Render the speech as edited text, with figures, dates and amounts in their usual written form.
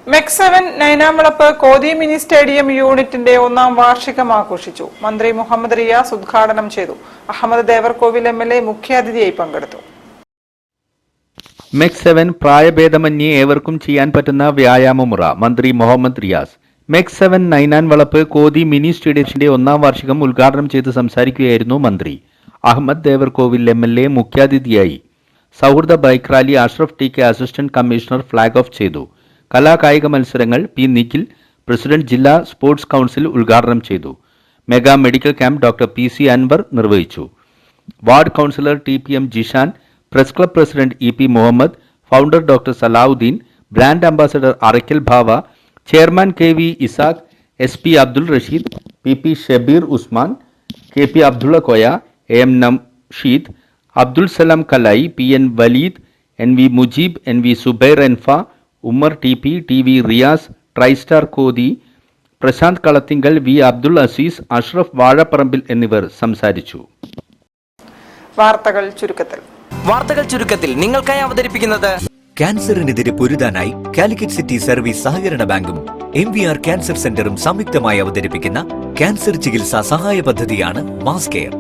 MEC7 Nainamvalappu കോതി mini stadium യൂണിറ്റിന്റെ ഒന്നാം വാർഷികം ആഘോഷിച്ചു. മന്ത്രി മുഹമ്മദ് റിയാസ് ഉദ്ഘാടനം ചെയ്തു. അഹമ്മദ് ദേവർകോവിൽ MLA മുഖ്യാതിഥിയായി പങ്കെടുത്തു. MEC7 പ്രായഭേദമന്യേ ഏവർക്കും ചെയ്യാൻ പറ്റുന്ന വ്യായാമമുറ മന്ത്രി മുഹമ്മദ് റിയാസ്. MEC7 നൈനാൻവളപ്പ് കോതി മിനി സ്റ്റേഡിയത്തിന്റെ ഒന്നാം വാർഷികം ഉദ്ഘാടനം ചെയ്ത് സംസാരിക്കുകയായിരുന്നു മന്ത്രി. അഹമ്മദ് ദേവർകോവിൽ MLA മുഖ്യാതിഥിയായി. സൗഹൃദ bike rally Ashraf TK assistant commissioner flag off ചെയ്തു. കലാകായിക മത്സരങ്ങൾ P. നിഖിൽ പ്രസിഡന്റ് ജില്ലാ സ്പോർട്സ് കൗൺസിൽ ഉദ്ഘാടനം ചെയ്തു. Mega medical camp doctor PC Anwar നിർവഹിച്ചു. Ward councillor TPM Jishan, press club president EP Muhammad, founder doctor Salahuddin, brand ambassador Arakkal Bava, chairman KV Isaq, SP Abdul Rasheed, PP Shabeer Usman, KP Abdulla Koya, AM Namsheed, Abdul Salam Kalayi, PN Valeed, NV Mujeeb, NV Subair എൻഫ, Ummer TP, TV Riyas, tristar Kothi, Prashanth Kalathingal, V Abdul Azeez, Ashraf Vazhaparambil എന്നിവർ സംസാരിച്ചു. വാർത്തകൾ ചുരുക്കത്തിൽ നിങ്ങൾക്കായി അവതരിപ്പിക്കുന്നത് ക്യാൻസറിനെതിരെ പൊരുതാനായി കാലിക്കറ്റ് സിറ്റി സർവീസ് സഹകരണ ബാങ്കും MVR ക്യാൻസർ സെന്ററും സംയുക്തമായി അവതരിപ്പിക്കുന്ന ക്യാൻസർ ചികിത്സാ സഹായ പദ്ധതിയാണ് മാസ് കെയർ.